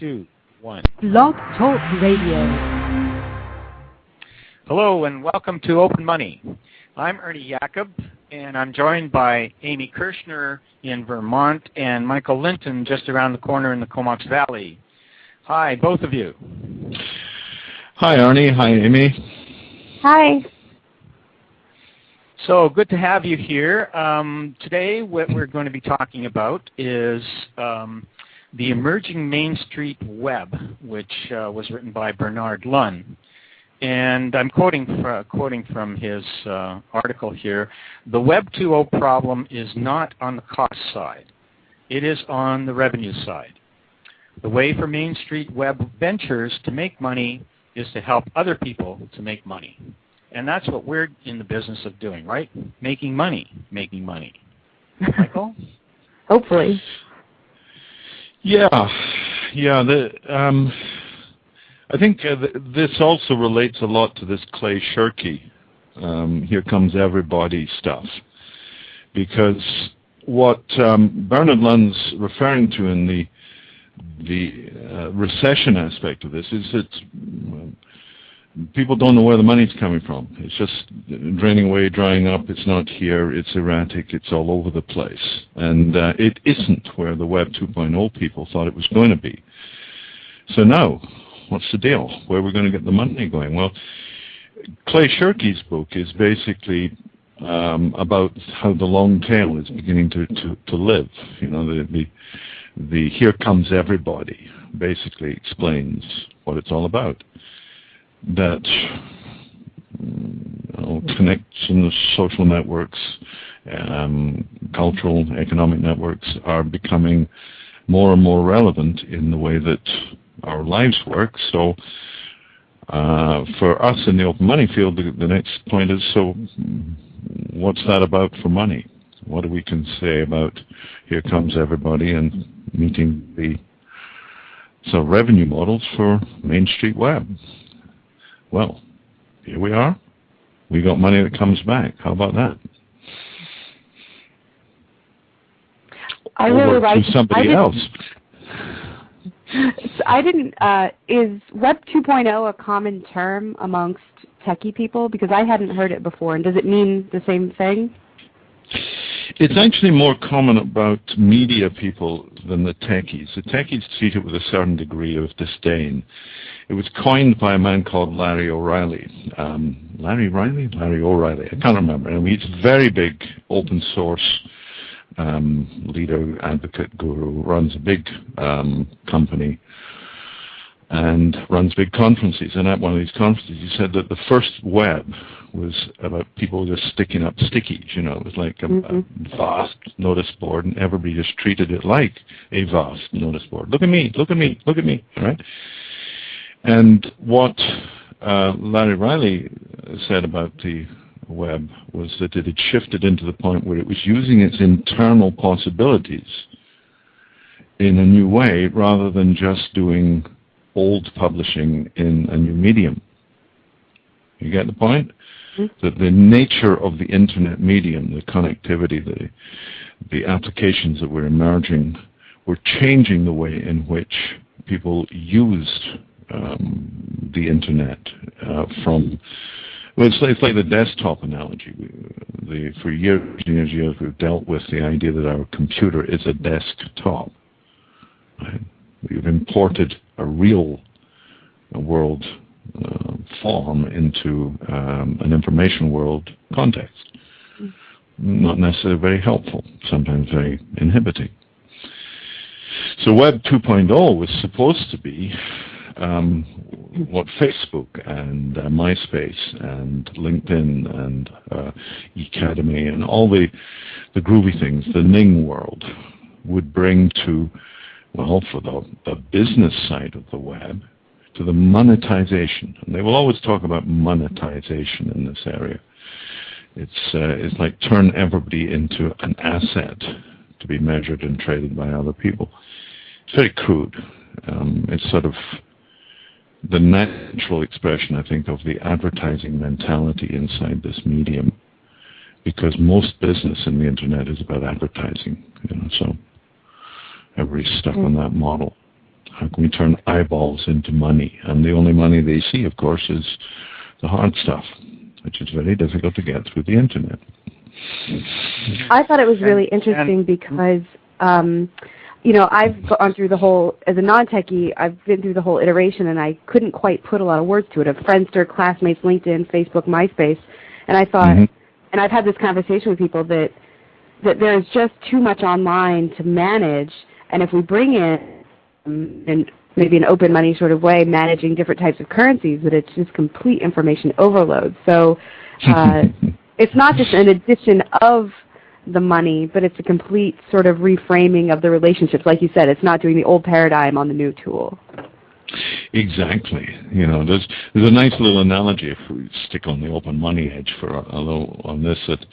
2, 1. Blog Talk Radio. Hello and welcome to Open Money. I'm Ernie Jacob, and I'm joined by Amy Kirshner in Vermont and Michael Linton just around the corner in the Comox Valley. Hi, both of you. Hi, Ernie. Hi, Amy. Hi. So good to have you here. Today what we're going to be talking about is the emerging Main Street web, which was written by Bernard Lunn. And I'm quoting from his article here. The Web 2.0 problem is not on the cost side. It is on the revenue side. The way for Main Street web ventures to make money is to help other people to make money. And that's what we're in the business of doing, right? Making money. Michael? Hopefully. Yeah. I think this also relates a lot to this Clay Shirky, here comes everybody stuff. Because what Bernard Lunn's referring to in the recession aspect of this is that people don't know where the money's coming from. It's just draining away, drying up. It's not here. It's erratic. It's all over the place. And it isn't where the Web 2.0 people thought it was going to be. So now, what's the deal? Where are we going to get the money going? Well, Clay Shirky's book is basically about how the long tail is beginning to live. You know, the here comes everybody basically explains what it's all about. That connections, social networks, cultural, economic networks are becoming more and more relevant in the way that our lives work. So for us in the open money field, the next point is, so what's that about for money? What do we can say about here comes everybody and meeting the revenue models for Main Street Web? Well, here we are. We got money that comes back. How about that? I really like somebody else. I didn't. Is Web 2.0 a common term amongst techie people? Because I hadn't heard it before. And does it mean the same thing? It's actually more common about media people than the techies. The techies treat it with a certain degree of disdain. It was coined by a man called Larry O'Reilly. Larry O'Reilly. I can't remember. And he's a very big open source leader, advocate, guru, runs a big company and runs big conferences. And at one of these conferences, he said that the first web was about people just sticking up stickies. You know, it was like a vast notice board, and everybody just treated it like a vast notice board. Look at me, look at me, look at me, right? And what Larry Riley said about the web was that it had shifted into the point where it was using its internal possibilities in a new way rather than just doing old publishing in a new medium. You get the point? That the nature of the internet medium, the connectivity, the applications that were emerging were changing the way in which people used the internet from. Well, it's like the desktop analogy. For years and years, we've dealt with the idea that our computer is a desktop. Right? We've imported a real world form into an information world context. Not necessarily very helpful, sometimes very inhibiting. So Web 2.0 was supposed to be what Facebook and MySpace and LinkedIn and Academy and all the groovy things, the Ning world, would bring to, well, for the business side of the web, to the monetization. And they will always talk about monetization in this area. It's like turn everybody into an asset to be measured and traded by other people. It's very crude. It's sort of the natural expression, I think, of the advertising mentality inside this medium, because most business in the internet is about advertising. So everybody's stuck on that model. How can we turn eyeballs into money? And the only money they see, of course, is the hard stuff, which is very difficult to get through the internet. I thought it was really interesting because, I've gone through the whole, as a non-techie, I've been through the whole iteration, and I couldn't quite put a lot of words to it, of Friendster, Classmates, LinkedIn, Facebook, MySpace. And I thought, and I've had this conversation with people, that there's just too much online to manage, and if we bring in, in maybe an open money sort of way, managing different types of currencies, that it's just complete information overload. So it's not just an addition of the money, but it's a complete sort of reframing of the relationships. Like you said, it's not doing the old paradigm on the new tool. Exactly. There's a nice little analogy, if we stick on the open money edge for a little on this, that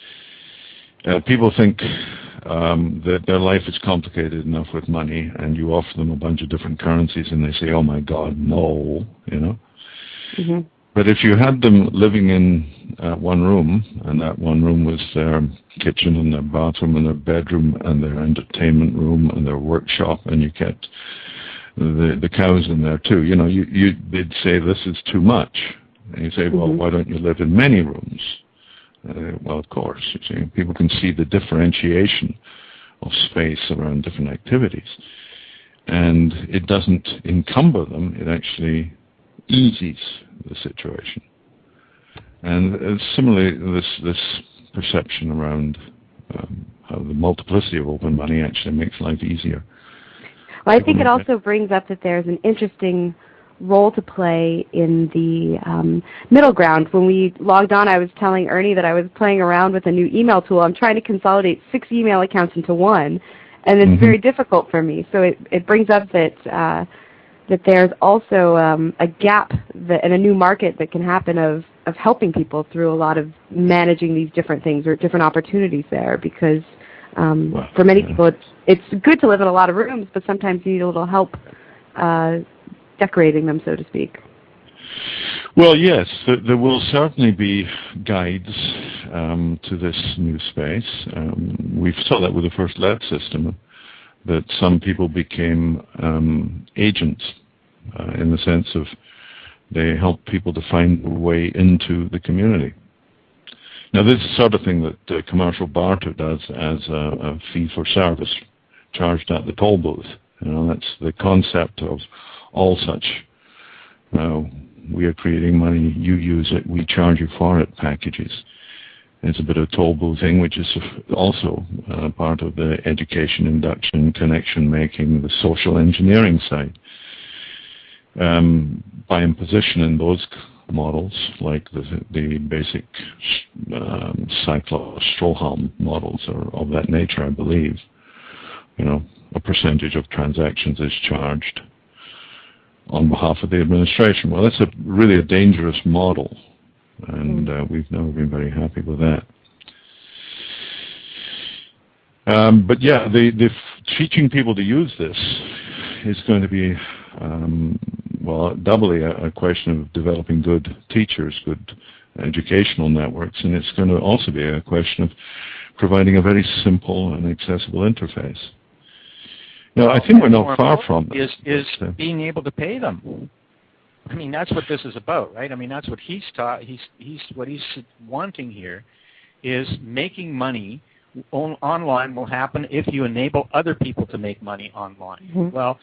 people think that their life is complicated enough with money, and you offer them a bunch of different currencies, and they say, "Oh my God, no!" But if you had them living in one room, and that one room was their kitchen and their bathroom and their bedroom and their entertainment room and their workshop, and you kept the cows in there too, they'd say, "This is too much." And you say, "Well, why don't you live in many rooms?" Well, of course, you see, people can see the differentiation of space around different activities, and it doesn't encumber them. It actually eases the situation. And similarly, this perception around how the multiplicity of open money actually makes life easier. Well, I think it also brings up that there's an interesting role to play in the middle ground. When we logged on, I was telling Ernie that I was playing around with a new email tool. I'm trying to consolidate 6 email accounts into one, and it's very difficult for me. So it brings up that there's also a gap and a new market that can happen of helping people through a lot of managing these different things or different opportunities there, because for many people it's good to live in a lot of rooms, but sometimes you need a little help decorating them, so to speak. Well, yes, there will certainly be guides to this new space. We saw that with the first LED system, that some people became agents in the sense of they help people to find a way into the community. Now, this is the sort of thing that commercial barter does as a fee for service charged at the toll booth. That's the concept of all such. We are creating money, you use it, we charge you for it packages. It's a bit of toll boothing, which is also part of the education, induction, connection making, the social engineering side. By imposition in those models, like the basic Cyclo-Stroham models are of that nature, I believe. A percentage of transactions is charged on behalf of the administration. Well, that's really a dangerous model, and we've never been very happy with that. But yeah, the teaching people to use this is going to be, doubly a question of developing good teachers, good educational networks, and it's going to also be a question of providing a very simple and accessible interface. I think we're not far from it. Is being able to pay them. I mean, that's what this is about, right? I mean, that's what he's taught. What he's wanting here is making money online will happen if you enable other people to make money online. Well,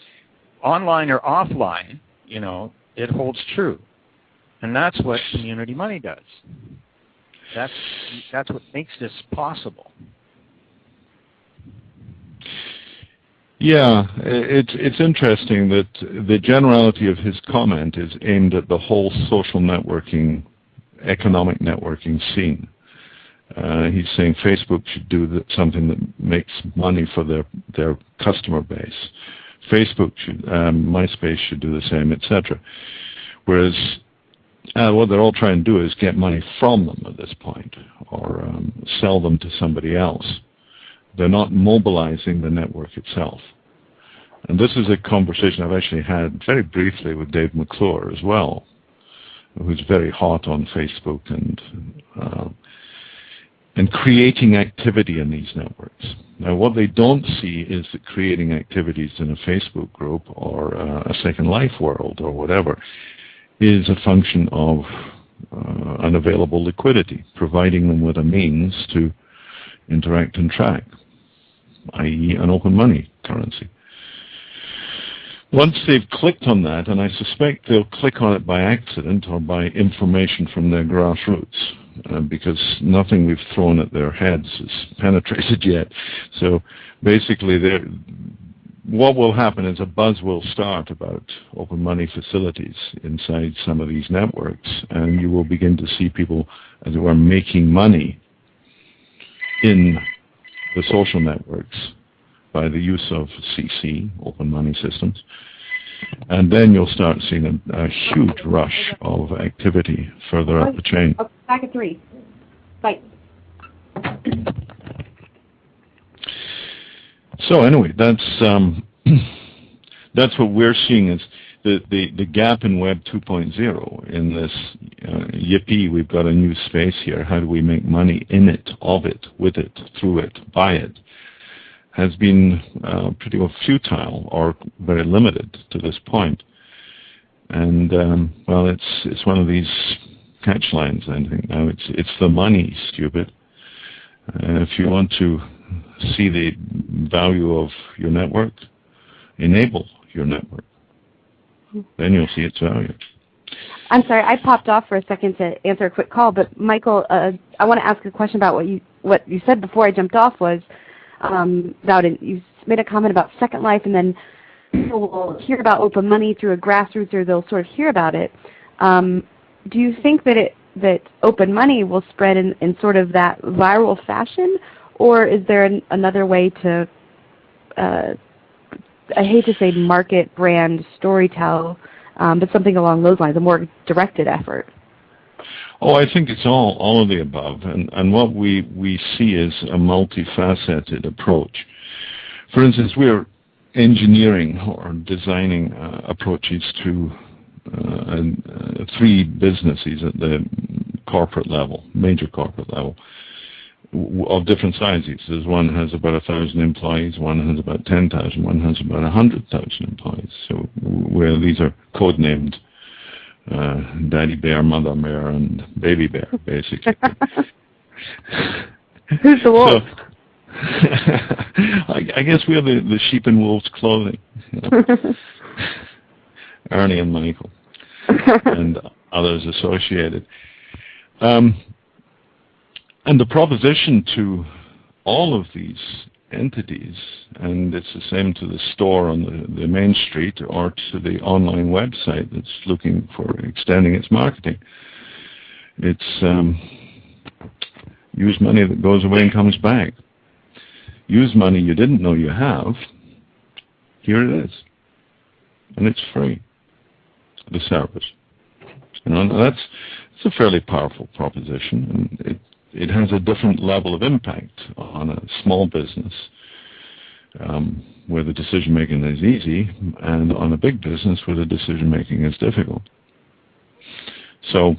online or offline, it holds true, and that's what community money does. That's what makes this possible. Yeah, it's interesting that the generality of his comment is aimed at the whole social networking, economic networking scene. He's saying Facebook should do something that makes money for their customer base. Facebook should, MySpace should do the same, etc. Whereas what they're all trying to do is get money from them at this point, or sell them to somebody else. They're not mobilizing the network itself. And this is a conversation I've actually had very briefly with Dave McClure as well, who's very hot on Facebook. and creating activity in these networks. Now, what they don't see is that creating activities in a Facebook group or a Second Life world or whatever is a function of unavailable liquidity, providing them with a means to interact and track, i.e. an open money currency. Once they've clicked on that, and I suspect they'll click on it by accident or by information from their grassroots, because nothing we've thrown at their heads has penetrated yet. So basically, what will happen is a buzz will start about open money facilities inside some of these networks, and you will begin to see people, as it were, making money in the social networks by the use of CC, open money systems. And then you'll start seeing a huge rush of activity further up the chain. Back at 3. Bye. So anyway, that's what we're seeing as the gap in Web 2.0 in this yippee, we've got a new space here. How do we make money in it, of it, with it, through it, by it? Has been pretty well futile or very limited to this point. And well, it's one of these catch lines, I think. Now it's the money, stupid. If you want to see the value of your network, enable your network. Then you'll see its value. I'm sorry, I popped off for a second to answer a quick call, but Michael, I want to ask a question about what you said before I jumped off was about it. You made a comment about Second Life, and then people will hear about open money through a grassroots, or they'll sort of hear about it. Do you think that open money will spread in sort of that viral fashion, or is there another way to, I hate to say market, brand, storytell, but something along those lines, a more directed effort? Oh, I think it's all of the above, and what we see is a multifaceted approach. For instance, we're engineering or designing approaches to 3 businesses at the corporate level, major corporate level, of different sizes. There's one has about 1,000 employees, one has about 10,000, one has about 100,000 employees. So where these are codenamed Daddy Bear, Mother Bear, and Baby Bear, basically. Who's the wolf? So, I guess we are the sheep in wolf's clothing. You know? Ernie and Michael and others associated. And the proposition to all of these entities, and it's the same to the store on the main street or to the online website that's looking for extending its marketing. It's use money that goes away and comes back. Use money you didn't know you have. Here it is. And it's free. The service. You know, that's a fairly powerful proposition, and it has a different level of impact on a small business where the decision making is easy, and on a big business where the decision making is difficult. So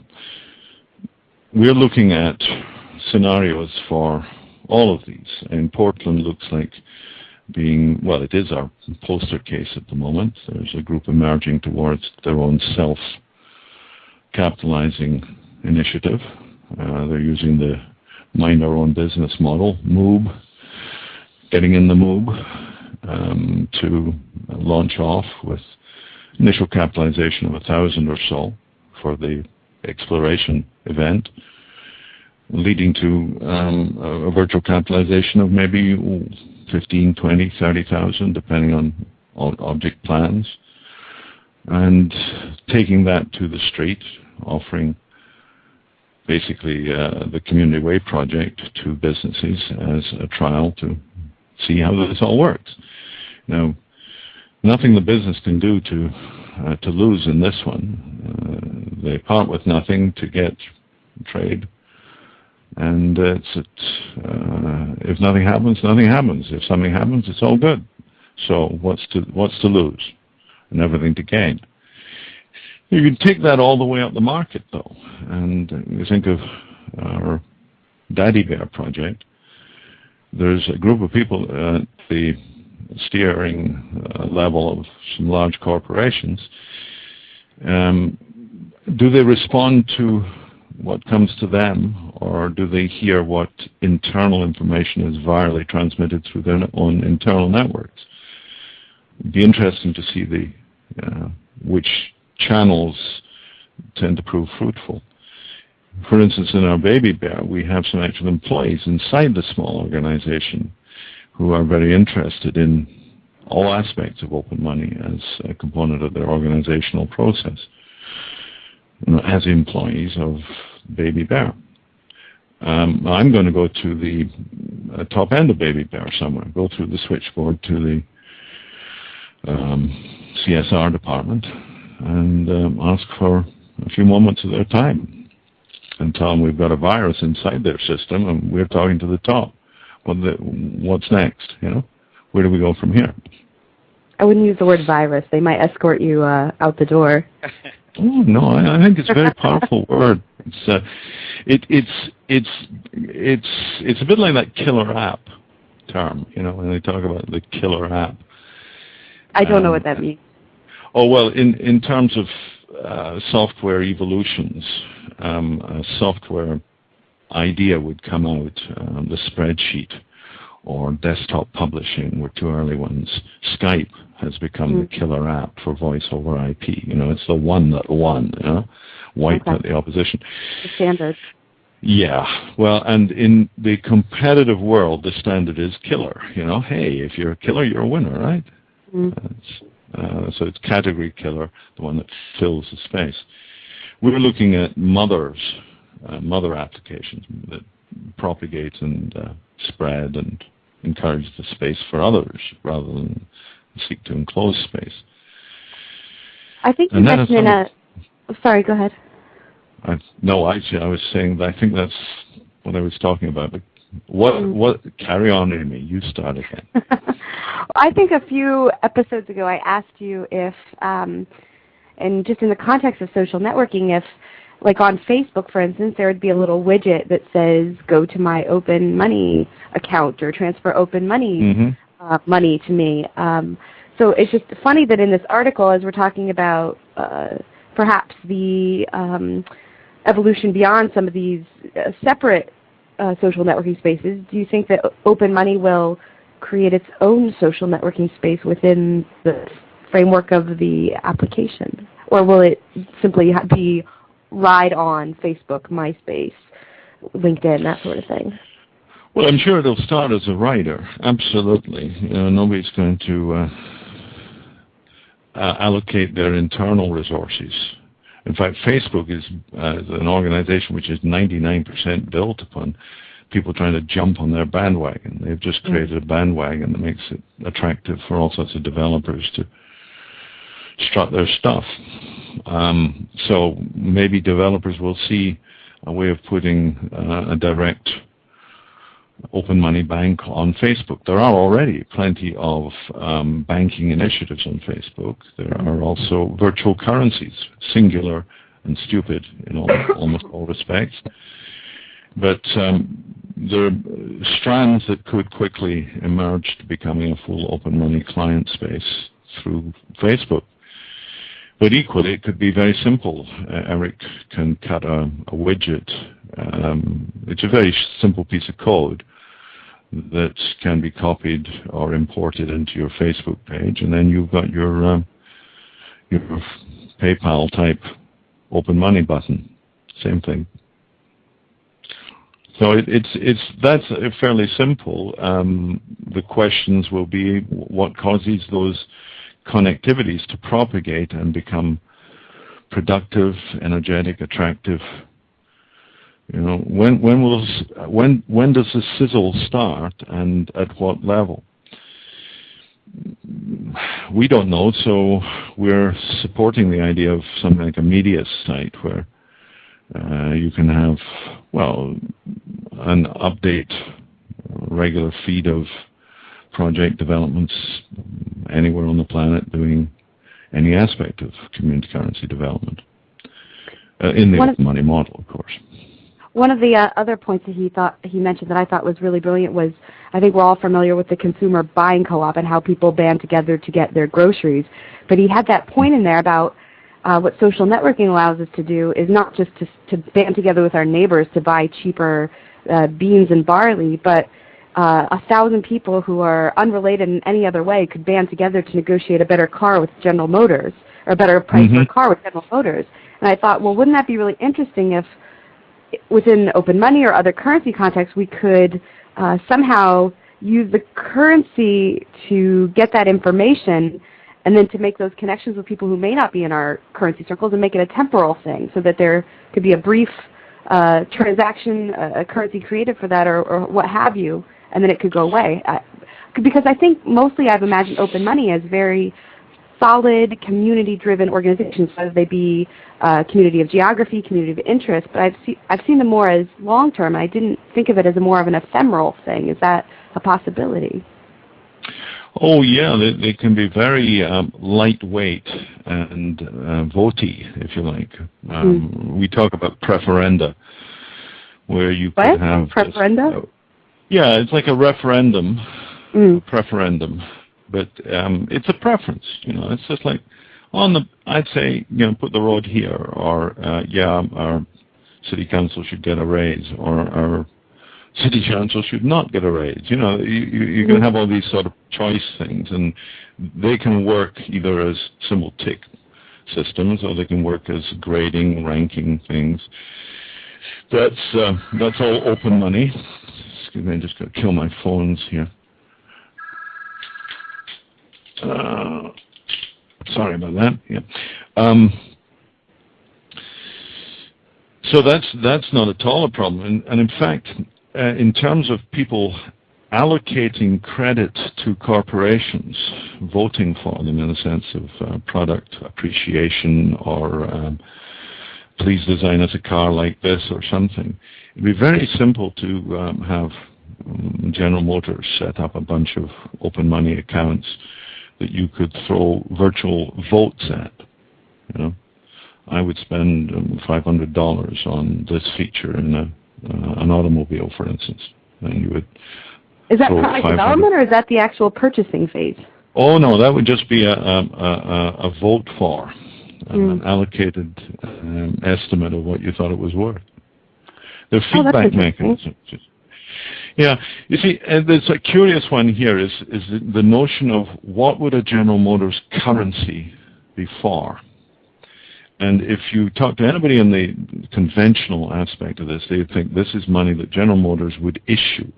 we're looking at scenarios for all of these, and Portland looks like being, well, it is our poster case at the moment. There's a group emerging towards their own self-capitalizing initiative. They're using the mind our own business model, MOOB, getting in the MOOB to launch off with initial capitalization of 1,000 or so for the exploration event, leading to a virtual capitalization of maybe 15, 20, 30,000, depending on object plans, and taking that to the street, offering basically the Community Way project to businesses as a trial to see how this all works. Now, nothing the business can do to lose in this one. They part with nothing to get trade, and if nothing happens, nothing happens. If something happens, it's all good. So what's to lose, and everything to gain? You can take that all the way up the market, though, and you think of our Daddy Bear project. There's a group of people at the steering level of some large corporations. Do they respond to what comes to them, or do they hear what internal information is virally transmitted through their own internal networks? It'd be interesting to see which channels tend to prove fruitful. For instance, in our Baby Bear, we have some actual employees inside the small organization who are very interested in all aspects of open money as a component of their organizational process, as employees of Baby Bear. I'm going to go to the top end of Baby Bear somewhere, go through the switchboard to the CSR department and ask for a few moments of their time and tell them we've got a virus inside their system and we're talking to the top. What's next? Where do we go from here? I wouldn't use the word virus. They might escort you out the door. Oh no, I think it's a very powerful word. It's a bit like that killer app term. When they talk about the killer app. I don't know what that means. Oh well, in terms of software evolutions, a software idea would come out. The spreadsheet or desktop publishing were two early ones. Skype has become the killer app for voice over IP. It's the one that won, wiped out the opposition. The standard. Yeah. Well, and in the competitive world, the standard is killer. Hey, if you're a killer, you're a winner, right? So it's category killer, the one that fills the space. We're looking at mother applications that propagate and spread and encourage the space for others rather than seek to enclose space. I think you mentioned sorry, go ahead. I was saying that I think that's what I was talking about. But what? Carry on, Amy. You start again. I think a few episodes ago I asked you if, and just in the context of social networking, if, like on Facebook, for instance, there would be a little widget that says, go to my open money account or transfer open money money to me. So it's just funny that in this article, as we're talking about perhaps the evolution beyond some of these separate social networking spaces, do you think that open money will create its own social networking space within the framework of the application? Or will it simply be ride on Facebook, MySpace, LinkedIn, that sort of thing? Well, I'm sure it'll start as a rider, absolutely. Nobody's going to allocate their internal resources. In fact, Facebook is an organization which is 99% built upon people trying to jump on their bandwagon. They've just created a bandwagon that makes it attractive for all sorts of developers to strut their stuff. So maybe developers will see a way of putting a direct open money bank on Facebook. There are already plenty of banking initiatives on Facebook. There are also virtual currencies, singular and stupid in almost all respects. But there are strands that could quickly emerge to becoming a full open money client space through Facebook. But equally, it could be very simple. Eric can cut a widget. It's a very simple piece of code that can be copied or imported into your Facebook page, and then you've got your PayPal type open money button. Same thing. So that's fairly simple. The questions will be what causes those connectivities to propagate and become productive, energetic, attractive. When does the sizzle start and at what level? We don't know, so we're supporting the idea of something like a media site where you can have, an update, regular feed of project developments anywhere on the planet doing any aspect of community currency development in the open money model, of course. One of the other points that he mentioned that I thought was really brilliant was, I think we're all familiar with the consumer buying co-op and how people band together to get their groceries. But he had that point in there about what social networking allows us to do is not just to band together with our neighbors to buy cheaper beans and barley, but 1,000 people who are unrelated in any other way could band together to negotiate a better car with General Motors, or a better price for a car with General Motors. And I thought, well, wouldn't that be really interesting if within open money or other currency contexts we could somehow use the currency to get that information and then to make those connections with people who may not be in our currency circles and make it a temporal thing so that there could be a brief transaction, a currency created for that or what have you, and then it could go away. Because I think mostly I've imagined open money as very solid, community-driven organizations, whether they be community of geography, community of interest, but I've seen them more as long-term. I didn't think of it as more of an ephemeral thing. Is that a possibility? Oh, yeah, they can be very lightweight and votey, if you like. We talk about preferenda, where you could have... Preferenda? Yeah, it's like a referendum, preferendum, but it's a preference. It's just like I'd say, put the road here, or our city council should get a raise, or our city council should not get a raise. You can have all these sort of choice things, and they can work either as simple tick systems, or they can work as grading, ranking things. That's all open money. Excuse me, I'm just going to kill my phones here. Sorry about that. Yeah. So that's not at all a problem. And in fact, in terms of people allocating credit to corporations, voting for them in the sense of product appreciation or please design us a car like this or something, it'd be very simple to have General Motors set up a bunch of open money accounts that you could throw virtual votes at. I would spend $500 on this feature in an automobile, for instance, and you would. Is that product development, or is that the actual purchasing phase? Oh no, that would just be a vote for an allocated estimate of what you thought it was worth. The feedback mechanism. Yeah, you see, there's a curious one here is the notion of what would a General Motors currency be for? And if you talk to anybody in the conventional aspect of this, they think this is money that General Motors would issue.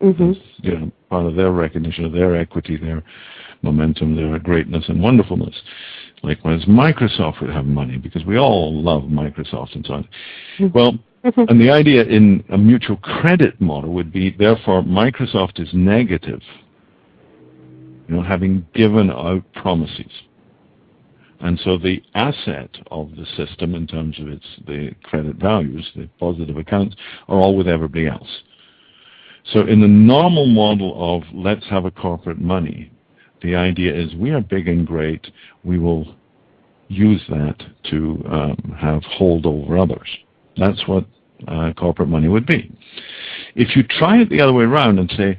Part of their recognition of their equity, their momentum, their greatness and wonderfulness. Likewise, Microsoft would have money because we all love Microsoft and so on. Well, and the idea in a mutual credit model would be, therefore, Microsoft is negative, having given out promises. And so the asset of the system in terms of the credit values, the positive accounts, are all with everybody else. So in the normal model of let's have a corporate money, the idea is we are big and great, we will use that to have hold over others. That's what corporate money would be. If you try it the other way around and say,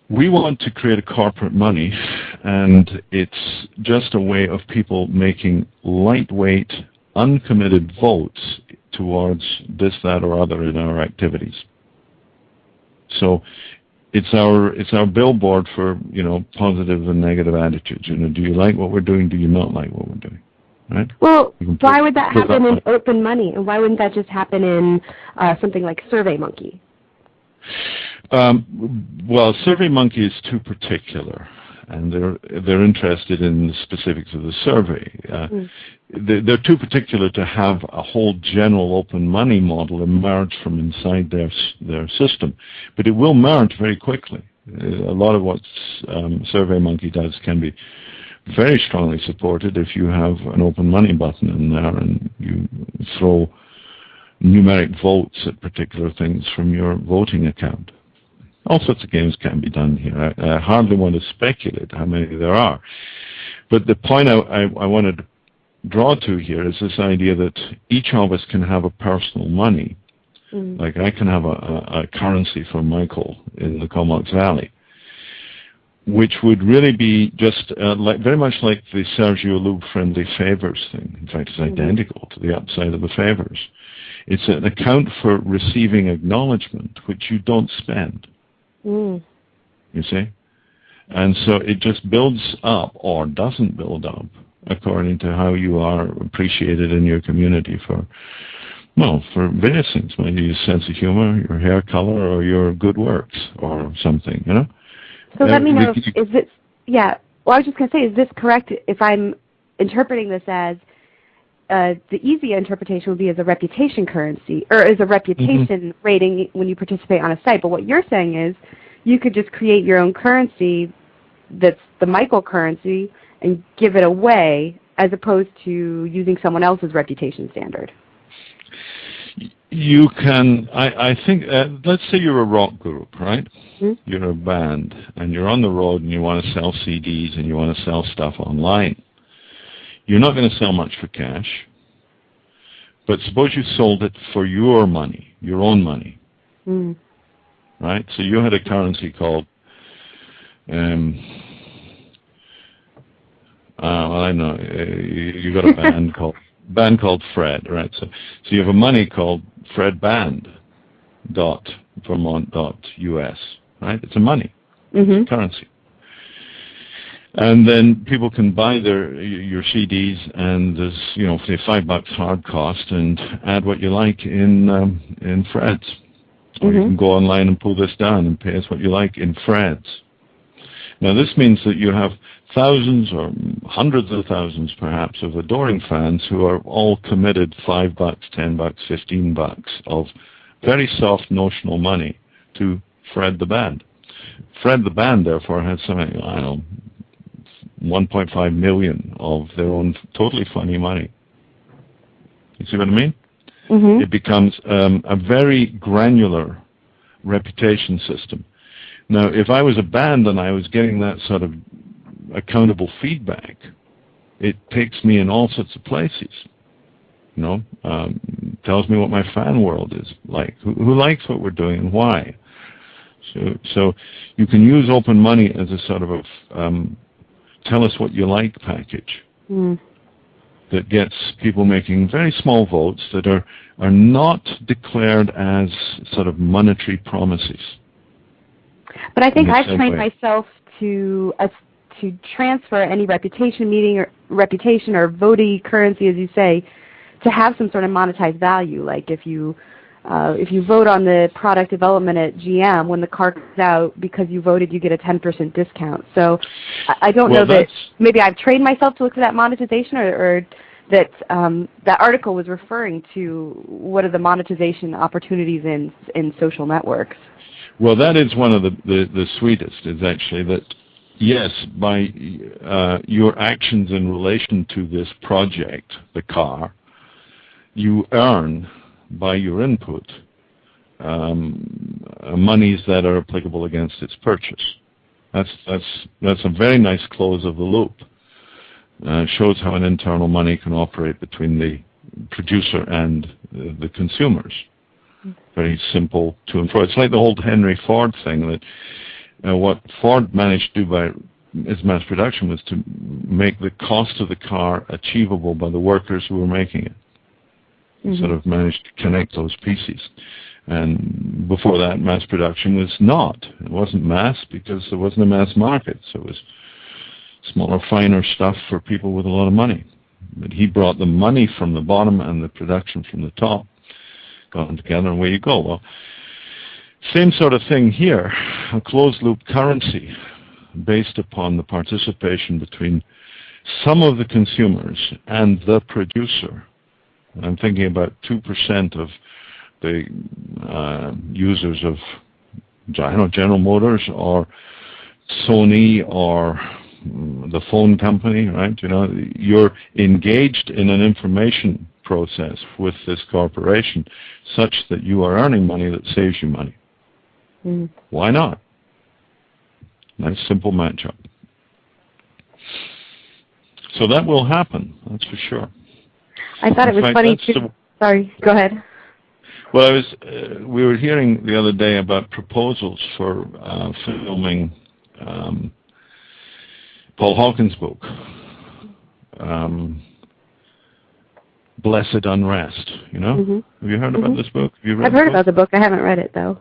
we want to create a corporate money, and it's just a way of people making lightweight, uncommitted votes towards this, that, or other in our activities. So it's our billboard for positive and negative attitudes. Do you like what we're doing? Do you not like what we're doing? Right? Well, why would that happen in open money, and why wouldn't that just happen in something like SurveyMonkey? Well, SurveyMonkey is too particular, and they're interested in the specifics of the survey. They're too particular to have a whole general open money model emerge from inside their system, but it will merge very quickly. A lot of what SurveyMonkey does can be very strongly supported if you have an open money button in there and you throw numeric votes at particular things from your voting account. All sorts of games can be done here. I hardly want to speculate how many there are. But the point I wanted to draw to here is this idea that each of us can have a personal money, Like I can have a currency for Michael in the Comox Valley, which would really be just very much like the Sergio Lube friendly favors thing. In fact, it's identical to the upside of the favors. It's an account for receiving acknowledgement, which you don't spend. You see? And so it just builds up or doesn't build up according to how you are appreciated in your community for various things. Maybe your sense of humor, your hair color, or your good works or something, you know? So let me know, is this, well, I was just going to say, is this correct if I'm interpreting this as, the easy interpretation would be as a reputation currency, or as a reputation rating when you participate on a site. But what you're saying is you could just create your own currency that's the Michael currency and give it away as opposed to using someone else's reputation standard. You can, I think, let's say you're a rock group, right? You're a band, and you're on the road, and you want to sell CDs, and you want to sell stuff online. You're not going to sell much for cash, but suppose you sold it for your money, your own money, right? So you had a currency called, I know, you got a band called Fred, right? So you have a money called fredband.vermont.us, right? It's a money currency. And then people can buy your CDs, and there's, say $5 hard cost, and add what you like in Fred's. Or you can go online and pull this down and pay us what you like in Fred's. Now this means that you have thousands or hundreds of thousands perhaps of adoring fans who are all committed $5, $10, $15 of very soft notional money to Fred the band. Fred the band therefore has something, 1.5 million of their own totally funny money. You see what I mean? It becomes a very granular reputation system. Now, if I was a band and I was getting that sort of accountable feedback, it takes me in all sorts of places. Tells me what my fan world is like, who likes what we're doing and why. So you can use open money as a sort of a tell us what you like package that gets people making very small votes that are not declared as sort of monetary promises. But I think I've trained myself to transfer any reputation or voting currency, as you say, to have some sort of monetized value. Like if you vote on the product development at GM, when the car comes out, because you voted, you get a 10% discount. So I don't know that maybe I've trained myself to look for that monetization, or that that article was referring to what are the monetization opportunities in social networks. Well, that is one of the sweetest, is actually that, yes, by your actions in relation to this project, the car, you earn by your input monies that are applicable against its purchase. That's a very nice close of the loop. Shows how an internal money can operate between the producer and the consumers. Very simple to and fro. It's like the old Henry Ford thing that what Ford managed to do by its mass production was to make the cost of the car achievable by the workers who were making it. Sort of managed to connect those pieces. And before that, mass production was not. It wasn't mass because there wasn't a mass market. So it was smaller, finer stuff for people with a lot of money. But he brought the money from the bottom and the production from the top, got them together, and away you go. Well, same sort of thing here, a closed-loop currency based upon the participation between some of the consumers and the producer. I'm thinking about 2% of the users of General Motors or Sony or the phone company, right? You're engaged in an information process with this corporation such that you are earning money that saves you money. Why not? Nice simple matchup. So that will happen, that's for sure. I thought it was funny too. Sorry, go ahead. Well, we were hearing the other day about proposals for filming Paul Hawken's book, Blessed Unrest. You know, have you heard about this book? Have you read I've heard about the book. I haven't read it though.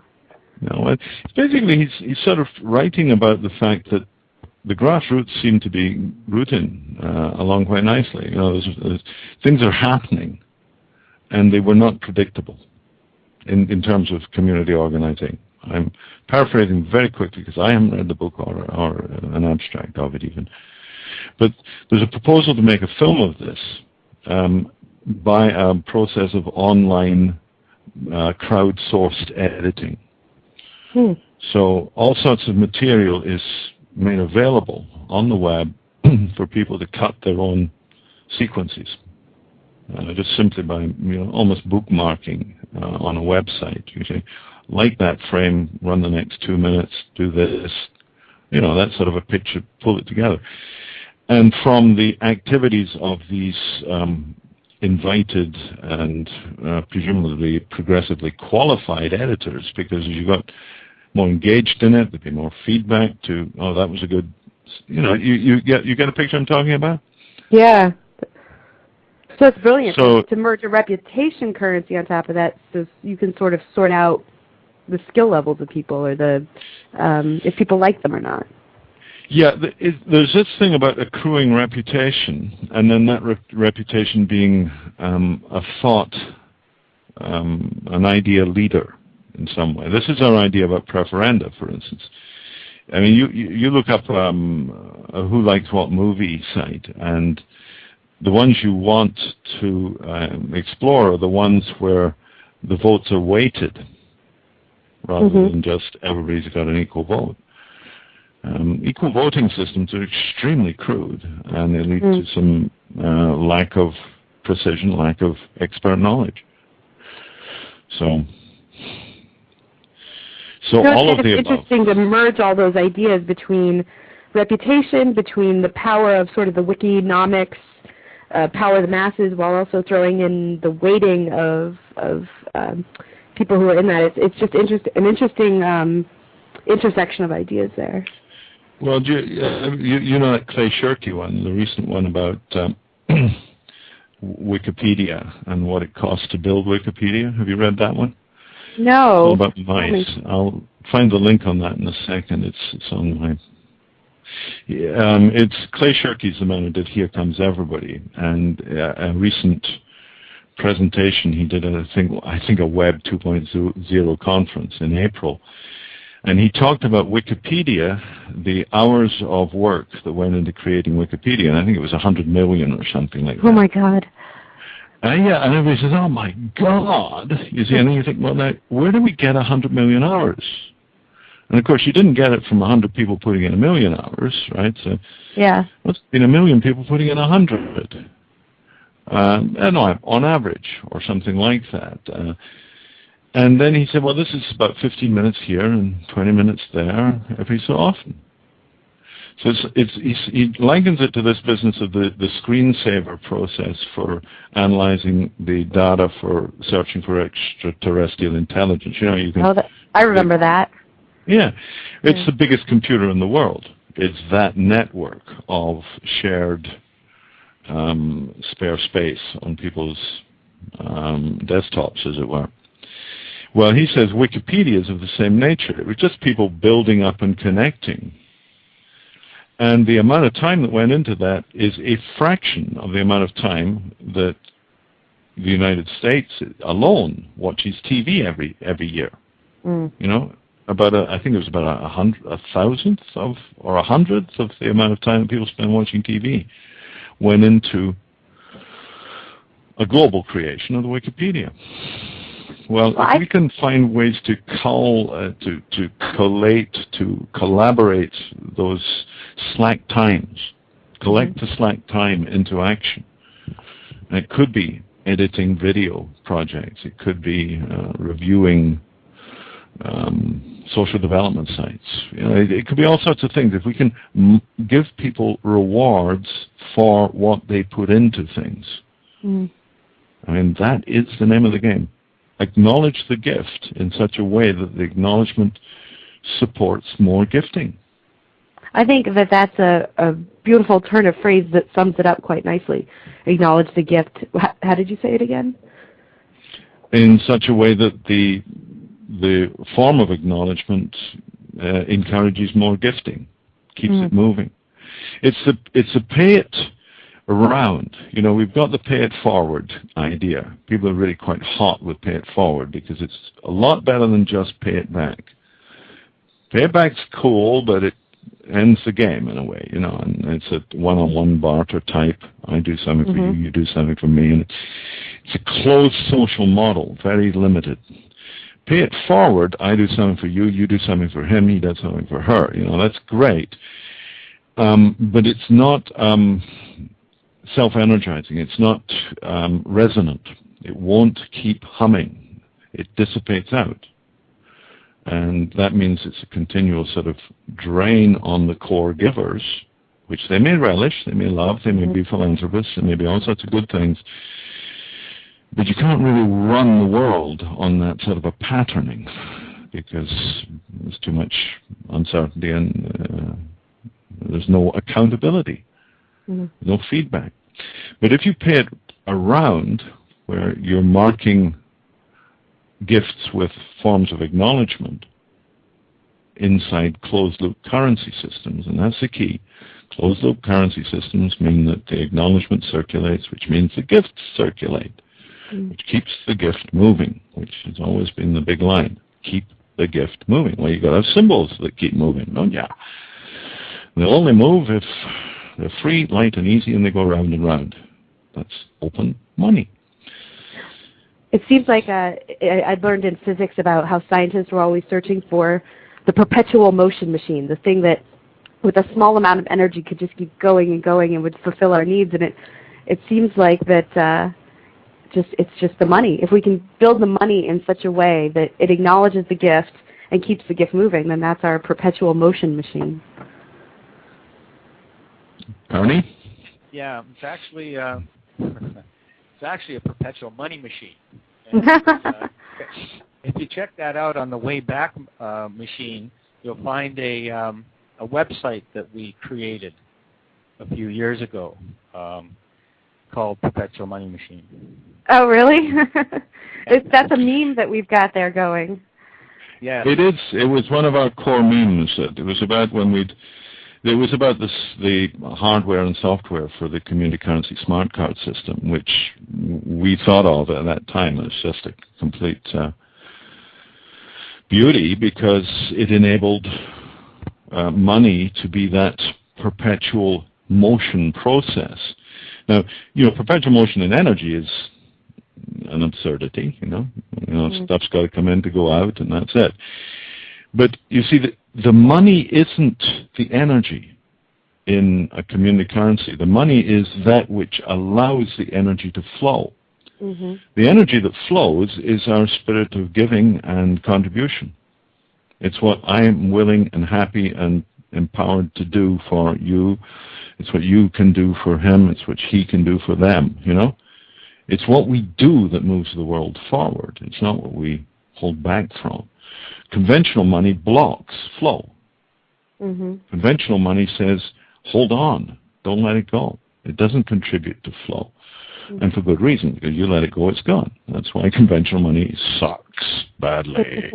No, it's basically he's sort of writing about the fact that the grassroots seem to be rooting along quite nicely. You know, things are happening, and they were not predictable in terms of community organizing. I'm paraphrasing very quickly because I haven't read the book or an abstract of it even. But there's a proposal to make a film of this by a process of online crowdsourced editing. So all sorts of material is made available on the web for people to cut their own sequences, just simply by almost bookmarking on a website. You say, like that frame, run the next 2 minutes, do this, that sort of a picture, pull it together. And from the activities of these invited and presumably progressively qualified editors, because as you got more engaged in it, there'd be more feedback to, that was a good, you get a picture I'm talking about? Yeah. So it's brilliant to merge a reputation currency on top of that, so you can sort of sort out the skill levels of people, or if people like them or not. Yeah, there's this thing about accruing reputation, and then that reputation being a thought, an idea leader in some way. This is our idea about preferenda, for instance. I mean, you look up a Who Likes What movie site, and the ones you want to explore are the ones where the votes are weighted, rather than just everybody's got an equal vote. Equal voting systems are extremely crude, and they lead to some lack of precision, lack of expert knowledge. So all of the above. It's interesting to merge all those ideas between reputation, between the power of sort of the Wikinomics, power of the masses, while also throwing in the weighting of people who are in that. It's just an interesting intersection of ideas there. Well, you know that Clay Shirky one, the recent one about Wikipedia and what it costs to build Wikipedia. Have you read that one? No. It's all about mice. I'll find the link on that in a second. It's on my... it's Clay Shirky's the man who did Here Comes Everybody, and a recent presentation he did at I think a Web 2.0 conference in April, and he talked about Wikipedia, the hours of work that went into creating Wikipedia, and I think it was 100 million or something like that. Oh my God. Yeah, and everybody says, "Oh my God!" You see, and then you think, well, now, where do we get 100 million hours? And of course, you didn't get it from 100 people putting in 1 million hours, right? So, yeah, what's been 1 million people putting in 100? No, on average, or something like that. And then he said, well, this is about 15 minutes here and 20 minutes there every so often. So he likens it to this business of the screensaver process for analyzing the data for searching for extraterrestrial intelligence. You can. I remember that. Yeah, it's the biggest computer in the world. It's that network of shared spare space on people's desktops, as it were. Well, he says Wikipedia is of the same nature. It was just people building up and connecting. And the amount of time that went into that is a fraction of the amount of time that the United States alone watches TV every year. I think it was about a thousandth of, or 100th of the amount of time that people spend watching TV went into a global creation of the Wikipedia. Well, if we can find ways to to collate, to collaborate those slack times, collect the slack time into action. And it could be editing video projects. It could be reviewing social development sites. It could be all sorts of things. If we can give people rewards for what they put into things, I mean, that is the name of the game. acknowledge the gift in such a way that the acknowledgement supports more gifting. I think that that's a beautiful turn of phrase that sums it up quite nicely. Acknowledge the gift. How did you say it again? In such a way that the form of acknowledgement encourages more gifting, keeps it moving. It's a pay it around. You know, we've got the pay it forward idea. People are really quite hot with pay it forward because it's a lot better than just pay it back. Pay it back's cool, but it ends the game in a way, you know, and it's a one-on-one barter type. I do something for you, you do something for me, and it's a closed social model, very limited. Pay it forward, I do something for you, you do something for him, he does something for her. You know, that's great. But it's not self-energizing. It's not resonant. It won't keep humming. It dissipates out. And that means it's a continual sort of drain on the core givers, which they may relish, they may love, they may be philanthropists, they may be all sorts of good things. But you can't really run the world on that sort of a patterning because there's too much uncertainty and there's no accountability, no feedback. But if you pay it around, where you're marking gifts with forms of acknowledgement inside closed-loop currency systems, and that's the key. Closed-loop currency systems mean that the acknowledgement circulates, which means the gifts circulate, which keeps the gift moving, which has always been the big line. Keep the gift moving. Well, you've got to have symbols that keep moving, don't you? They'll only move if they're free, light, and easy, and they go round and round. That's open money. It seems like I'd learned in physics about how scientists were always searching for the perpetual motion machine, the thing that with a small amount of energy could just keep going and going and would fulfill our needs. And it seems like that it's just the money. If we can build the money in such a way that it acknowledges the gift and keeps the gift moving, then that's our perpetual motion machine. Ernie? Yeah, it's actually a perpetual money machine. And, if you check that out on the Wayback Machine, you'll find a website that we created a few years ago called Perpetual Money Machine. Oh, really? That's a meme that we've got there going. Yeah. It is. It was one of our core memes. It was about It was about the hardware and software for the community currency smart card system, which we thought of at that time as just a complete beauty because it enabled money to be that perpetual motion process. Now, you know, perpetual motion in energy is an absurdity. You know, stuff's got to come in to go out, and that's it. But you see, the money isn't the energy in a community currency. The money is that which allows the energy to flow. The energy that flows is our spirit of giving and contribution. It's what I am willing and happy and empowered to do for you. It's what you can do for him. It's what he can do for them, you know? It's what we do that moves the world forward. It's not what we hold back from. Conventional money blocks flow. Conventional money says, hold on, don't let it go. It doesn't contribute to flow. And for good reason, because you let it go, it's gone. That's why conventional money sucks badly.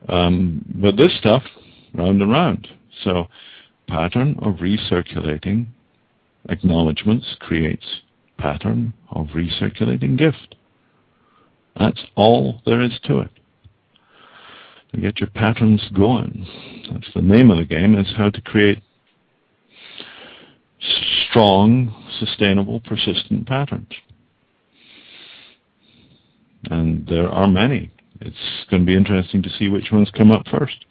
But this stuff, round and round. So pattern of recirculating acknowledgements creates pattern of recirculating gift. That's all there is to it. To get your patterns going. That's the name of the game, is how to create strong, sustainable, persistent patterns. And there are many. It's going to be interesting to see which ones come up first.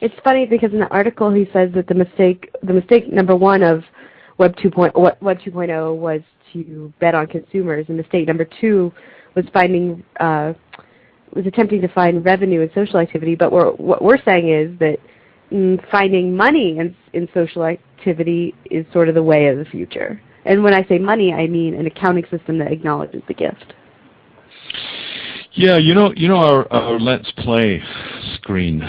It's funny because in the article he says that the mistake number one of Web 2.0 was to bet on consumers, and mistake number two was attempting to find revenue in social activity. But what we're saying is that finding money in social activity is sort of the way of the future. And when I say money, I mean an accounting system that acknowledges the gift. Yeah, you know our Let's Play screen,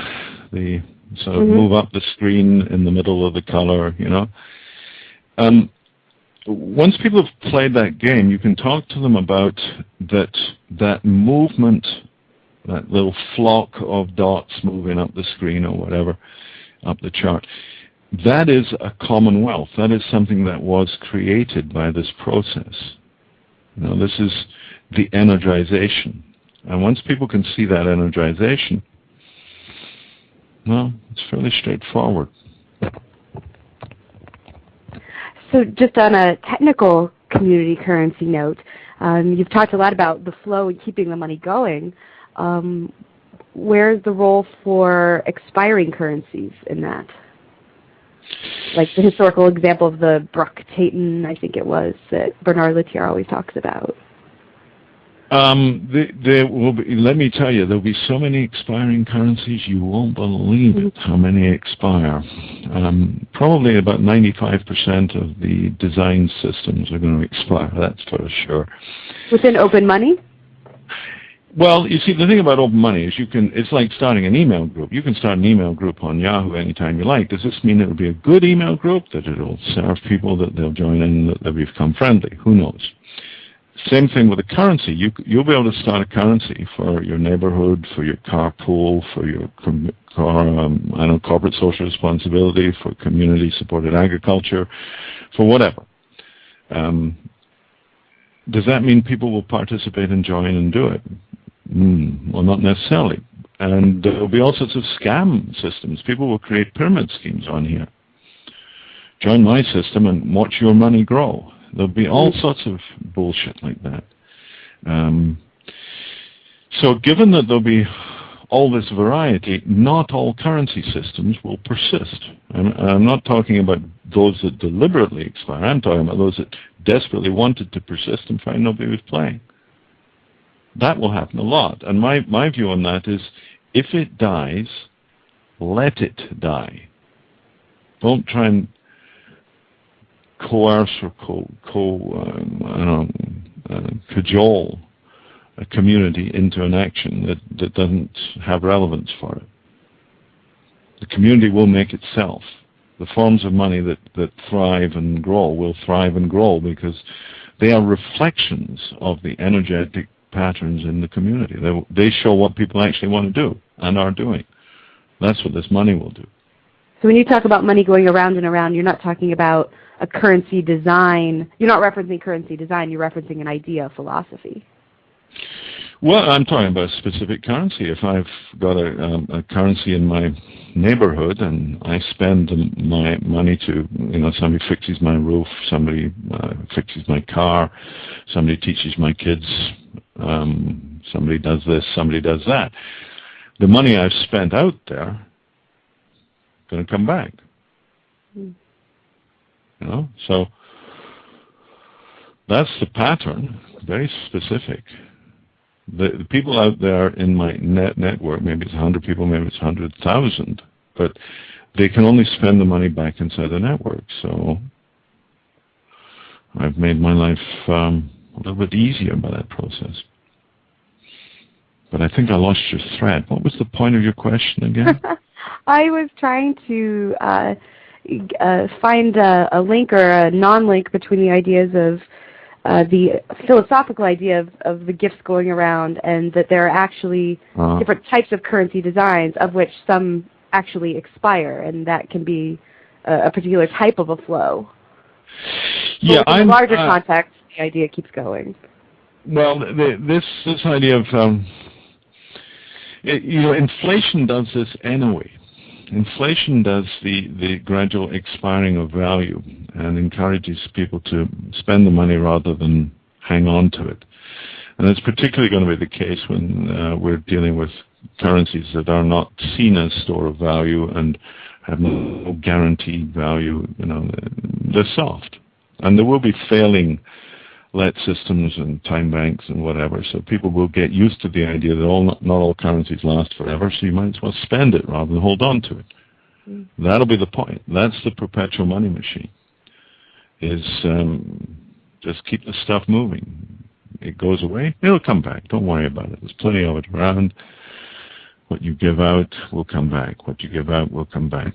the sort of move up the screen in the middle of the color, once people have played that game, you can talk to them about that movement, that little flock of dots moving up the screen or whatever, up the chart. That is a commonwealth. That is something that was created by this process. This is the energization. And once people can see that energization, well, it's fairly straightforward. So just on a technical community currency note, you've talked a lot about the flow and keeping the money going. Where's the role for expiring currencies in that? Like the historical example of the Bruck-Taten, I think it was, that Bernard Lunn always talks about. There will be, let me tell you, there will be so many expiring currencies, you won't believe it, how many expire. Probably about 95% of the design systems are going to expire, that's for sure. Within open money? Well, you see, the thing about open money is it's like starting an email group. You can start an email group on Yahoo anytime you like. Does this mean it will be a good email group, that it will serve people, that they'll join in, that they'll become friendly? Who knows? Same thing with a currency. You'll be able to start a currency for your neighborhood, for your carpool, for your corporate social responsibility, for community-supported agriculture, for whatever. Does that mean people will participate and join and do it? Well, not necessarily. And there will be all sorts of scam systems. People will create pyramid schemes on here. Join my system and watch your money grow. There'll be all sorts of bullshit like that. So given that there'll be all this variety, not all currency systems will persist. And I'm not talking about those that deliberately expire. I'm talking about those that desperately wanted to persist and find nobody was playing. That will happen a lot. And my view on that is, if it dies, let it die. Don't try and coerce or cajole a community into an action that doesn't have relevance for it. The community will make itself. The forms of money that thrive and grow will thrive and grow because they are reflections of the energetic patterns in the community. They show what people actually want to do and are doing. That's what this money will do. So when you talk about money going around and around, you're not talking about a currency design. You're not referencing currency design. You're referencing an idea, a philosophy. Well, I'm talking about a specific currency. If I've got a currency in my neighborhood and I spend my money to, somebody fixes my roof, somebody fixes my car, somebody teaches my kids, somebody does this, somebody does that. The money I've spent out there is going to come back. So that's the pattern, very specific. The people out there in my network, maybe it's 100 people, maybe it's 100,000, but they can only spend the money back inside the network. So I've made my life a little bit easier by that process. But I think I lost your thread. What was the point of your question again? I was trying to find a link or a non-link between the ideas of the philosophical idea of the gifts going around, and that there are actually different types of currency designs, of which some actually expire, and that can be a particular type of a flow. Yeah, in a larger context, the idea keeps going. Well, this idea of inflation does this anyway. Inflation does the gradual expiring of value and encourages people to spend the money rather than hang on to it. And it's particularly going to be the case when we're dealing with currencies that are not seen as store of value and have no guaranteed value. They're soft. And there will be failing let systems and time banks and whatever, so people will get used to the idea that not all currencies last forever, so you might as well spend it rather than hold on to it. That'll be the point. That's the perpetual money machine. is just keep the stuff moving. It goes away, it'll come back. Don't worry about it. There's plenty of it around. What you give out will come back. What you give out will come back.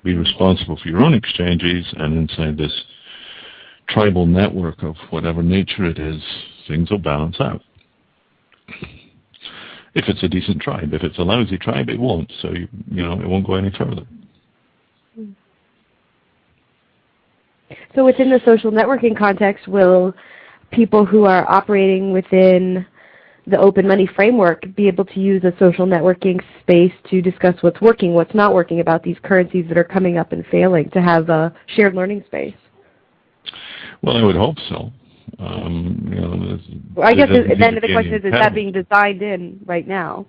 Be responsible for your own exchanges, and inside this tribal network of whatever nature it is, things will balance out. If it's a decent tribe. If it's a lousy tribe, it won't. So, it won't go any further. So within the social networking context, will people who are operating within the open money framework be able to use a social networking space to discuss what's working, what's not working about these currencies that are coming up and failing, to have a shared learning space? Well, I would hope so. I guess then the question is that being designed in right now?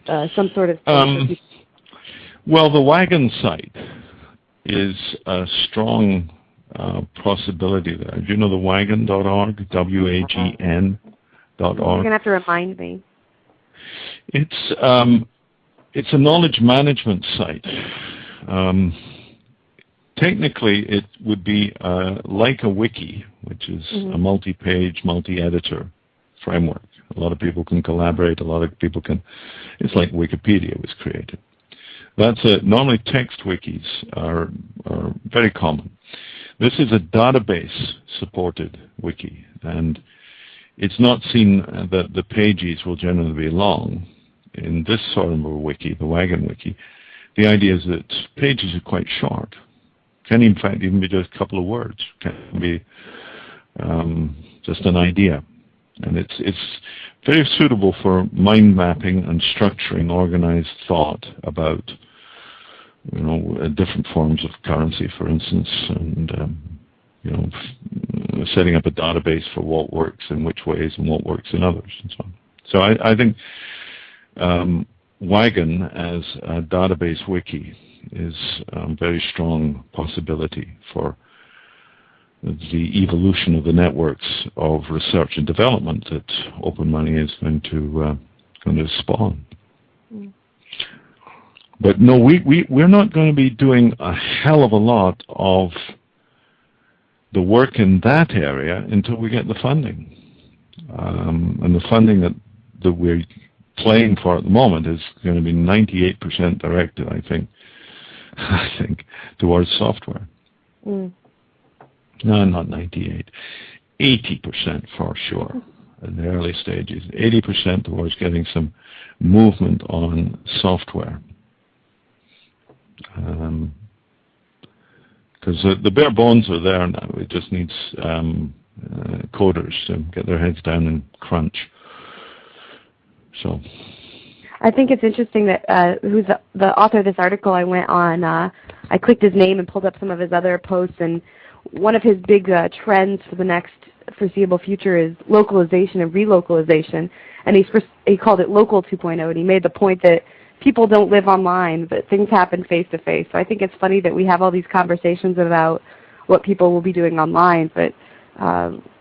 Some sort of... well, the Wagon site is a strong possibility there. Do you know the wagon.org? WAGN.org? You're going to have to remind me. It's a knowledge management site. Technically, it would be like a wiki, which is a multi-page, multi-editor framework. A lot of people can collaborate. A lot of people can... It's like Wikipedia was created. That's normally text wikis are very common. This is a database-supported wiki, and it's not seen that the pages will generally be long. In this sort of a wiki, the Wagon wiki, the idea is that pages are quite short. Can in fact even be just a couple of words. Can be just an idea. And it's very suitable for mind mapping and structuring organized thought about different forms of currency, for instance, and setting up a database for what works in which ways and what works in others, and so on. So I think Wagon as a database wiki is a very strong possibility for the evolution of the networks of research and development that open money is going to spawn. But no, we're not going to be doing a hell of a lot of the work in that area until we get the funding. And the funding that we're playing for at the moment is going to be 98% directed, I think, towards software. No, not 98. 80% for sure in the early stages. 80% towards getting some movement on software. Because the bare bones are there now. It just needs coders to get their heads down and crunch. So, I think it's interesting that who's the author of this article. I went on. I clicked his name and pulled up some of his other posts, and one of his big trends for the next foreseeable future is localization and relocalization. And he called it Local 2.0, and he made the point that people don't live online, but things happen face-to-face. So I think it's funny that we have all these conversations about what people will be doing online, but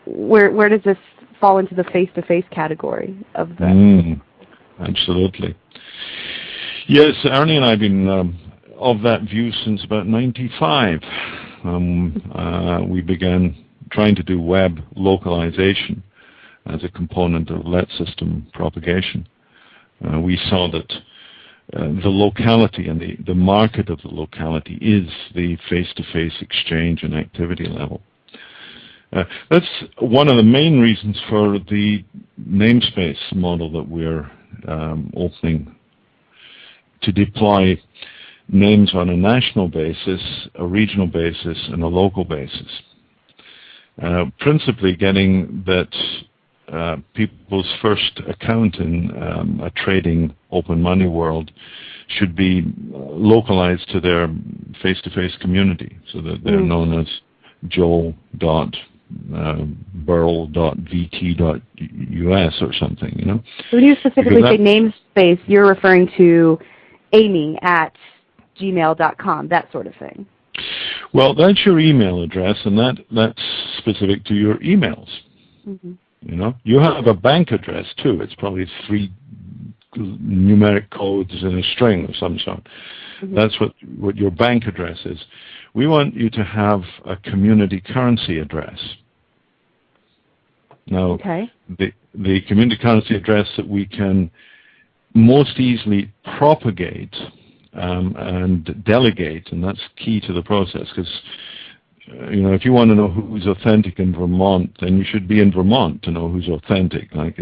where does this fall into the face-to-face category of the... Absolutely. Yes, Ernie and I have been of that view since about 95. We began trying to do web localization as a component of let system propagation. We saw that the locality and the market of the locality is the face-to-face exchange and activity level. That's one of the main reasons for the namespace model that we're opening to deploy names on a national basis, a regional basis, and a local basis. Principally getting that people's first account in a trading open money world should be localized to their face-to-face community, so that they're known as joe.burl.vt.us or something, you know. So when you specifically say namespace, you're referring to Amy at gmail.com, that sort of thing. Well, that's your email address, and that's specific to your emails. You know, you have a bank address too. It's probably 3 numeric codes in a string of some sort. That's what your bank address is. We want you to have a community currency address. Now, the community currency address that we can most easily propagate and delegate, and that's key to the process, because if you want to know who's authentic in Vermont, then you should be in Vermont to know who's authentic. And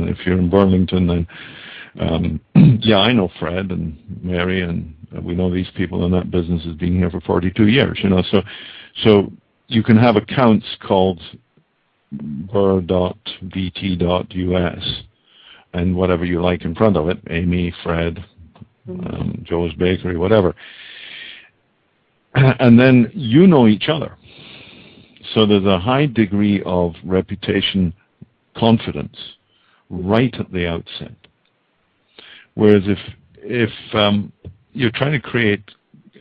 if you're in Burlington, then I know Fred and Mary, and we know these people, and that business has been here for 42 years. So you can have accounts called bur.vt.us and whatever you like in front of it, Amy, Fred, Joe's Bakery, whatever. And then you know each other. So there's a high degree of reputation confidence right at the outset. Whereas if you're trying to create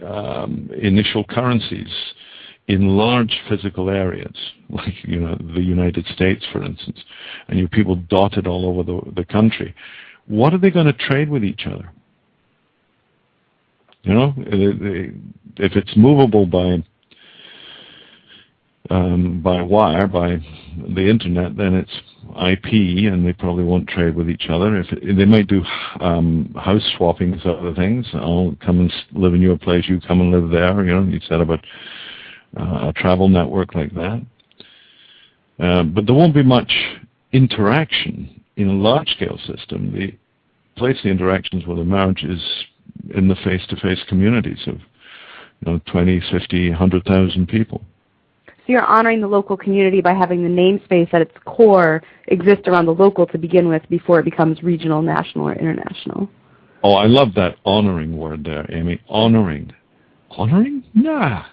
initial currencies in large physical areas, like the United States, for instance, and you people dotted all over the country, what are they going to trade with each other? If it's movable by wire, by the internet, then it's IP, and they probably won't trade with each other. They might do house swapping, sort of things. I'll come and live in your place, you come and live there. You set up a travel network like that. But there won't be much interaction in a large-scale system. The place the interactions will emerge is in the face-to-face communities of 20, 50, 100,000 people. So you're honoring the local community by having the namespace at its core exist around the local to begin with before it becomes regional, national, or international. Oh, I love that honoring word there, Amy. Honoring. Honoring? Nah.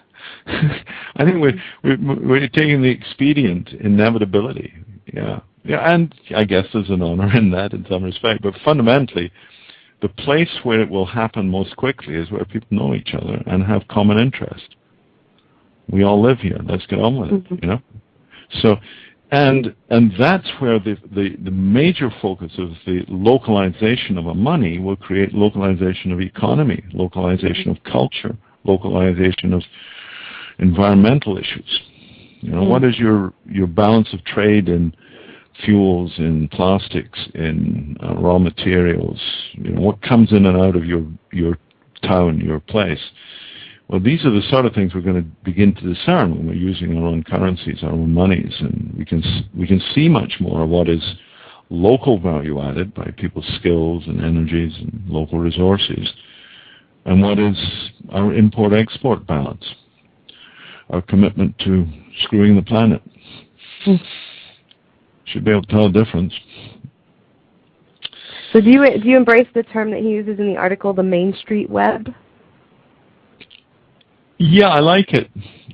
I think we're taking the expedient inevitability. Yeah, and I guess there's an honor in that in some respect. But fundamentally, the place where it will happen most quickly is where people know each other and have common interest. We all live here. Let's get on with it. So, and that's where the major focus of the localization of a money will create localization of economy, localization of culture, localization of environmental issues. What is your balance of trade in fuels, in plastics, in raw materials? What comes in and out of your town, your place? Well, these are the sort of things we're going to begin to discern when we're using our own currencies, our own monies, and we can see much more of what is local value added by people's skills and energies and local resources, and what is our import-export balance, our commitment to screwing the planet. Should be able to tell a difference. So do you embrace the term that he uses in the article, the Main Street Web? Yeah, I like it.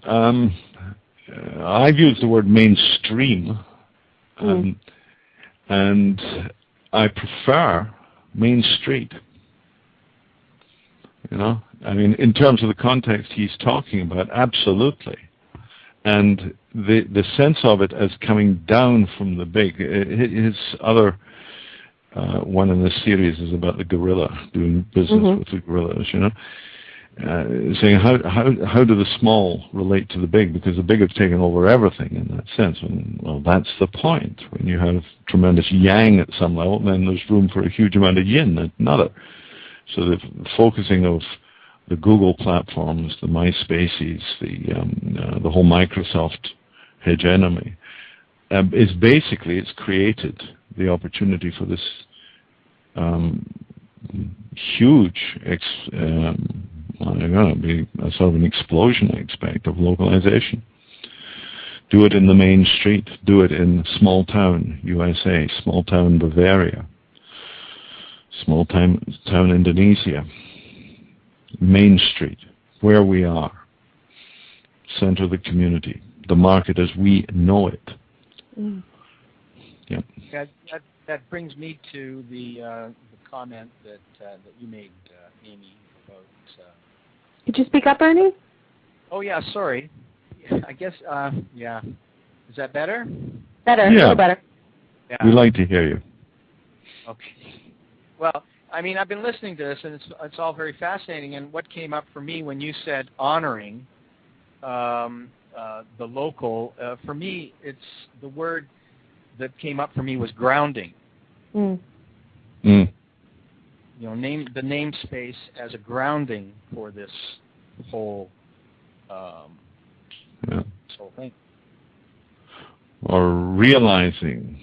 I've used the word mainstream, and I prefer Main Street. I mean, in terms of the context he's talking about, absolutely. And the sense of it as coming down from the big. His other one in this series is about the gorilla, doing business with the gorillas, saying how do the small relate to the big, because the big have taken over everything in that sense. And, well, that's the point. When you have tremendous yang at some level, then there's room for a huge amount of yin at another. So the focusing of the Google platforms, the MySpaces, the whole Microsoft hegemony, is basically, it's created the opportunity for this huge going to be a sort of an explosion, I expect, of localization. Do it in the main street. Do it in small town USA, small town Bavaria, small town Indonesia. Main Street, where we are, center of the community, the market as we know it. Yeah. That brings me to the comment that you made, Amy, about. Could you speak up, Ernie? Oh yeah, sorry. I guess yeah. Is that better? Better. Yeah. A little better. Yeah. We like to hear you. Okay. Well, I mean, I've been listening to this, and it's all very fascinating. And what came up for me when you said honoring the local, for me, it's the word that came up for me was grounding. Mm. Mm. You know, the namespace as a grounding for this whole this whole thing. Or realizing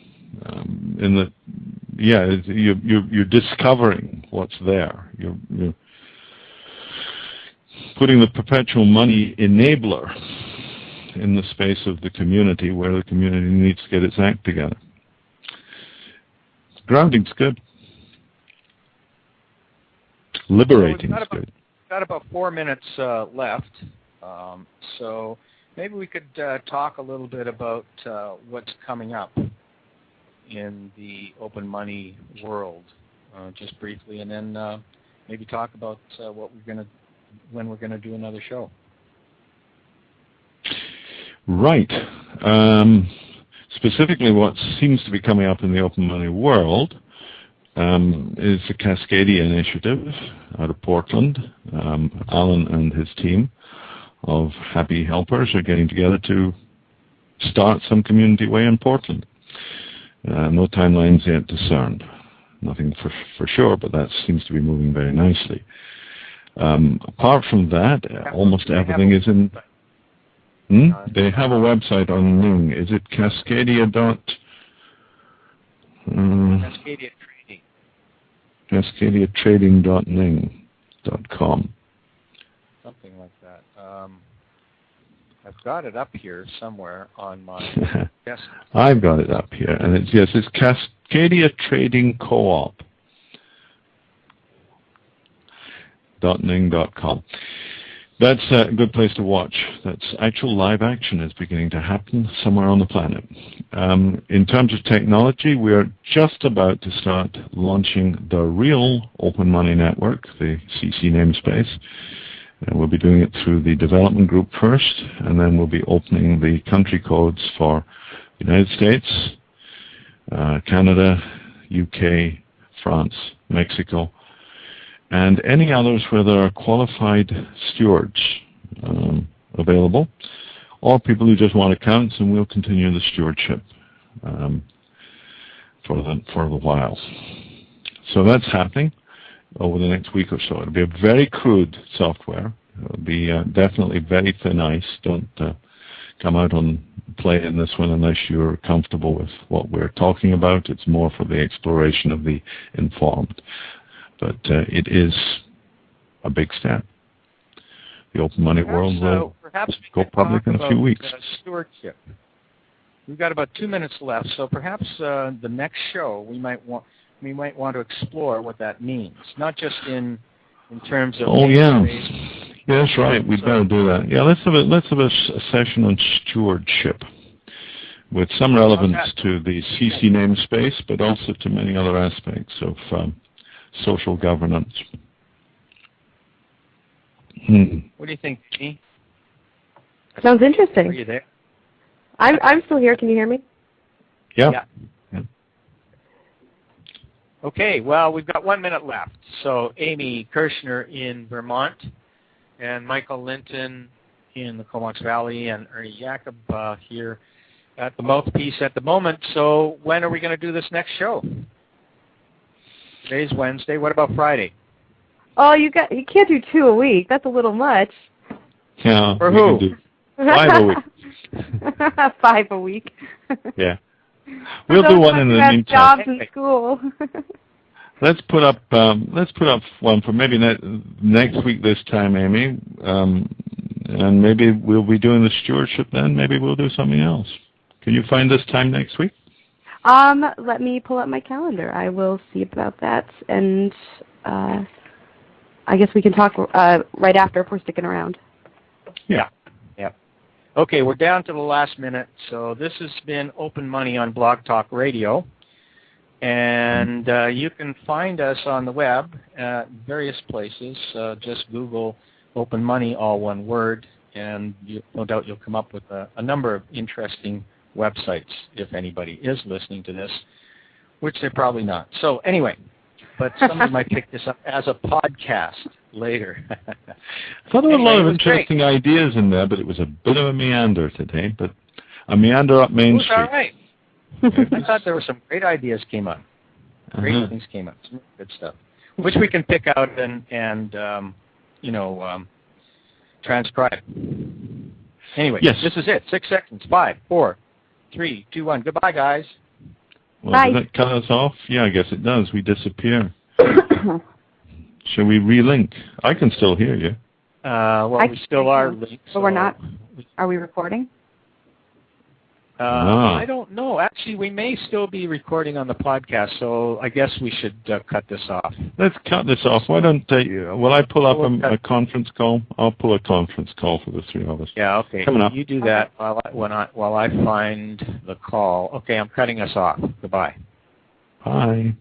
you're discovering what's there. You're putting the perpetual money enabler in the space of the community where the community needs to get its act together. Grounding's good. Liberating is good. We've got about 4 minutes left, so maybe we could talk a little bit about what's coming up in the open money world, just briefly, and then maybe talk about when we're gonna do another show. Right. Specifically, what seems to be coming up in the open money world is the Cascadia Initiative out of Portland. Alan and his team of happy helpers are getting together to start some community way in Portland. No timelines yet discerned. Nothing for sure, but that seems to be moving very nicely. Apart from that, almost everything is in... They have a website on Ning. Is it Cascadia Cascadia Trading. CascadiaTrading.ning.com. Something like that. I've got it up here somewhere on my desk. I've got it up here, and it's Cascadia Trading Co-op. .ning.com. That's a good place to watch. That's actual live action is beginning to happen somewhere on the planet. In terms of technology, we are just about to start launching the real Open Money Network, the CC namespace. We'll be doing it through the development group first, and then we'll be opening the country codes for the United States, Canada, UK, France, Mexico, and any others where there are qualified stewards available, or people who just want accounts, and we'll continue the stewardship for a while. So that's happening over the next week or so. It'll be a very crude software. It'll be definitely very thin ice. Don't come out and play in this one unless you're comfortable with what we're talking about. It's more for the exploration of the informed. But it is a big step. The open money world will go public in a few weeks. Stewardship. We've got about 2 minutes left, so perhaps the next show we might want to explore what that means, not just in terms of. Oh yeah, that's right. We'd better do that. Yeah, let's have a session on stewardship with some relevance to the CC namespace, but also to many other aspects of social governance. What do you think, Jeannie? Sounds interesting. Are you there? I'm still here. Can you hear me? Yeah. Okay, well, we've got 1 minute left. So Amy Kirshner in Vermont, and Michael Linton in the Comox Valley, and Ernie Jacob here at the Mouthpiece at the moment. So when are we going to do this next show? Today's Wednesday. What about Friday? Oh, you can't do 2 a week. That's a little much. Yeah. For who? Can do 5 a week. 5 a week. Yeah. We'll do one in the meantime. Jobs in school. Let's put up one for maybe next week this time, Amy, and maybe we'll be doing the stewardship then. Maybe we'll do something else. Can you find this time next week? Let me pull up my calendar. I will see about that, and I guess we can talk right after if we're sticking around. Yeah. Okay, we're down to the last minute, so this has been Open Money on Blog Talk Radio, and you can find us on the web at various places. Just Google Open Money, all one word, and no doubt you'll come up with a number of interesting websites if anybody is listening to this, which they're probably not. So anyway, but somebody might pick this up as a podcast later. I thought there were a lot of interesting ideas in there, but it was a bit of a meander today. But a meander up Main Street. All right. I thought there were some great ideas came up. Great things came up. Some good stuff, which we can pick out and transcribe. Anyway, yes. This is it. 6 seconds. 5, 4, 3, 2, 1. Goodbye, guys. Well, Bye. does that cut us off? Yeah, I guess it does. We disappear. Shall we relink? I can still hear you. We still are linked. But we're not. Are we recording? I don't know. Actually, we may still be recording on the podcast, so I guess we should cut this off. Let's cut this off. Why don't will I pull up a conference call? I'll pull a conference call for the three of us. Yeah, okay. Coming up. You do that while I find the call. Okay, I'm cutting us off. Goodbye. Bye.